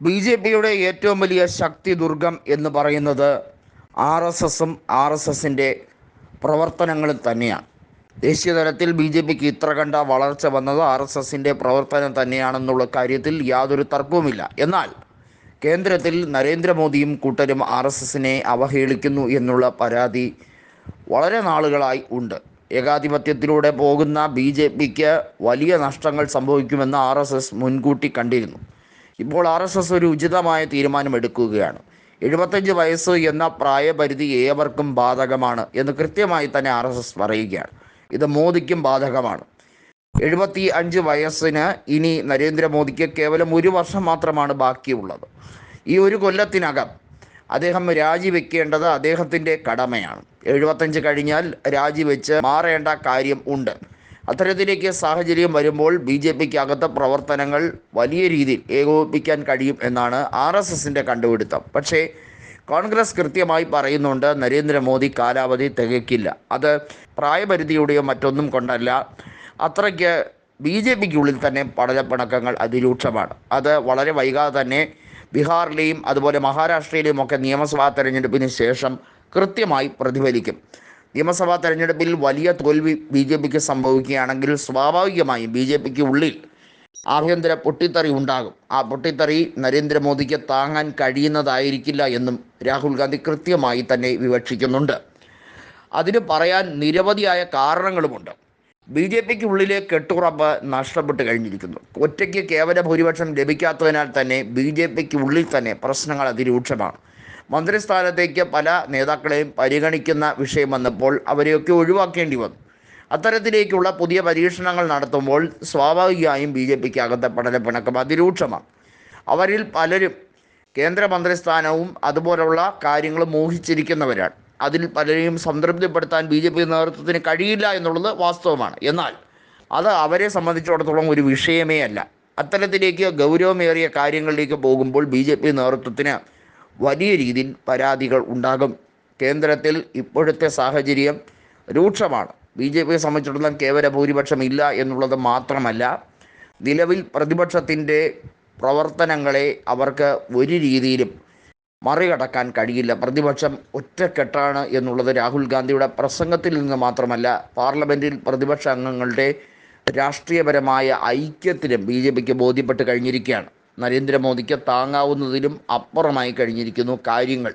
B J പിയുടെ ഏറ്റവും വലിയ ശക്തി ദുർഗം എന്ന് പറയുന്നത് ആർ എസ് എസും ആർ എസ് എസിൻ്റെ പ്രവർത്തനങ്ങളും തന്നെയാണ്. ദേശീയ തലത്തിൽ ബി ജെ പിക്ക് ഇത്ര കണ്ട വളർച്ച വന്നത് ആർ എസ് എസിൻ്റെ പ്രവർത്തനം തന്നെയാണെന്നുള്ള കാര്യത്തിൽ യാതൊരു തർക്കവുമില്ല. എന്നാൽ കേന്ദ്രത്തിൽ നരേന്ദ്രമോദിയും കൂട്ടരും ആർ എസ് എസിനെ അവഹേളിക്കുന്നു എന്നുള്ള പരാതി വളരെ നാളുകളായി ഉണ്ട്. ഏകാധിപത്യത്തിലൂടെ പോകുന്ന ബി ജെ പിക്ക് വലിയ നഷ്ടങ്ങൾ സംഭവിക്കുമെന്ന് ആർ എസ് എസ് മുൻകൂട്ടി കണ്ടിരുന്നു. ഇപ്പോൾ ആർ എസ് എസ് ഒരു ഉചിതമായ തീരുമാനമെടുക്കുകയാണ്. 75 വയസ്സ് എന്ന പ്രായപരിധി ഏവർക്കും ബാധകമാണ് എന്ന് കൃത്യമായി തന്നെ ആർ എസ് എസ് പറയുകയാണ്. ഇത് മോദിക്കും ബാധകമാണ്. 75 വയസ്സിന് ഇനി നരേന്ദ്രമോദിക്ക് കേവലം 1 വർഷം മാത്രമാണ് ബാക്കിയുള്ളത്. ഈ ഒരു കൊല്ലത്തിനകം അദ്ദേഹം രാജിവെക്കേണ്ടത് അദ്ദേഹത്തിൻ്റെ കടമയാണ്. 75 കഴിഞ്ഞാൽ രാജിവെച്ച് മാറേണ്ട കാര്യം ഉണ്ട്. അത്തരത്തിലേക്ക് സാഹചര്യം വരുമ്പോൾ ബി ജെ പിക്ക് അകത്ത പ്രവർത്തനങ്ങൾ വലിയ രീതിയിൽ ഏകോപിപ്പിക്കാൻ കഴിയും എന്നാണ് ആർ എസ് എസിൻ്റെ കണ്ടുപിടുത്തം. പക്ഷേ കോൺഗ്രസ് കൃത്യമായി പറയുന്നുണ്ട്, നരേന്ദ്രമോദി കാലാവധി തികയ്ക്കില്ല. അത് പ്രായപരിധിയുടെയോ മറ്റൊന്നും കൊണ്ടല്ല. അത്രയ്ക്ക് ബി ജെ പിക്കുള്ളിൽ തന്നെ പടലപ്പിണക്കങ്ങൾ അതിരൂക്ഷമാണ്. അത് വളരെ വൈകാതെ തന്നെ ബീഹാറിലെയും അതുപോലെ മഹാരാഷ്ട്രയിലെയും ഒക്കെ നിയമസഭാ തെരഞ്ഞെടുപ്പിന് ശേഷം കൃത്യമായി പ്രതിഫലിക്കും. നിയമസഭാ തെരഞ്ഞെടുപ്പിൽ വലിയ തോൽവി ബി ജെ പിക്ക് സംഭവിക്കുകയാണെങ്കിൽ സ്വാഭാവികമായും ബി ജെ പിക്ക് ഉള്ളിൽ ആഭ്യന്തര പൊട്ടിത്തെറി ഉണ്ടാകും. ആ പൊട്ടിത്തെറി നരേന്ദ്രമോദിക്ക് താങ്ങാൻ കഴിയുന്നതായിരിക്കില്ല എന്നും രാഹുൽ ഗാന്ധി കൃത്യമായി തന്നെ വിവക്ഷിക്കുന്നുണ്ട്. അതിന് പറയാൻ നിരവധിയായ കാരണങ്ങളുമുണ്ട്. ബി ജെ പിക്ക് ഉള്ളിലെ കെട്ടുറപ്പ് നഷ്ടപ്പെട്ട് കഴിഞ്ഞിരിക്കുന്നു. ഒറ്റയ്ക്ക് കേവല ഭൂരിപക്ഷം ലഭിക്കാത്തതിനാൽ തന്നെ ബി ജെ പിക്ക് ഉള്ളിൽ തന്നെ പ്രശ്നങ്ങൾ അതിരൂക്ഷമാണ്. മന്ത്രിസ്ഥാനത്തേക്ക് പല നേതാക്കളെയും പരിഗണിക്കുന്ന വിഷയം വന്നപ്പോൾ അവരെയൊക്കെ ഒഴിവാക്കേണ്ടി വന്നു. അത്തരത്തിലേക്കുള്ള പുതിയ പരീക്ഷണങ്ങൾ നടത്തുമ്പോൾ സ്വാഭാവികമായും ബി ജെ പിക്ക് അകത്തെ പടലപ്പിണക്കം അതിരൂക്ഷമാണ്. അവരിൽ പലരും കേന്ദ്രമന്ത്രിസ്ഥാനവും അതുപോലുള്ള കാര്യങ്ങളും മോഹിച്ചിരിക്കുന്നവരാണ്. അതിൽ പലരെയും സംതൃപ്തിപ്പെടുത്താൻ ബി ജെ പി നേതൃത്വത്തിന് കഴിയില്ല എന്നുള്ളത് വാസ്തവമാണ്. എന്നാൽ അത് അവരെ സംബന്ധിച്ചിടത്തോളം ഒരു വിഷയമേ അല്ല. അത്തരത്തിലേക്ക് ഗൗരവമേറിയ കാര്യങ്ങളിലേക്ക് പോകുമ്പോൾ ബി ജെ പി നേതൃത്വത്തിന് വലിയ രീതിയിൽ പരാതികൾ ഉണ്ടാകും. കേന്ദ്രത്തിൽ ഇപ്പോഴത്തെ സാഹചര്യം രൂക്ഷമാണ്. ബി ജെ പിയെ സംബന്ധിച്ചിടത്തോളം കേവല ഭൂരിപക്ഷം ഇല്ല എന്നുള്ളത് മാത്രമല്ല, നിലവിൽ പ്രതിപക്ഷത്തിൻ്റെ പ്രവർത്തനങ്ങളെ അവർക്ക് ഒരു രീതിയിലും മറികടക്കാൻ കഴിയില്ല. പ്രതിപക്ഷം ഒറ്റക്കെട്ടാണ് എന്നുള്ളത് രാഹുൽ ഗാന്ധിയുടെ പ്രസംഗത്തിൽ നിന്ന് മാത്രമല്ല, പാർലമെൻറ്റിൽ പ്രതിപക്ഷ അംഗങ്ങളുടെ രാഷ്ട്രീയപരമായ ഐക്യത്തിലും ബി ജെ പിക്ക് ബോധ്യപ്പെട്ട് കഴിഞ്ഞിരിക്കുകയാണ്. നരേന്ദ്രമോദിക്ക് താങ്ങാവുന്നതിലും അപ്പുറമായി കഴിഞ്ഞിരിക്കുന്നു കാര്യങ്ങൾ.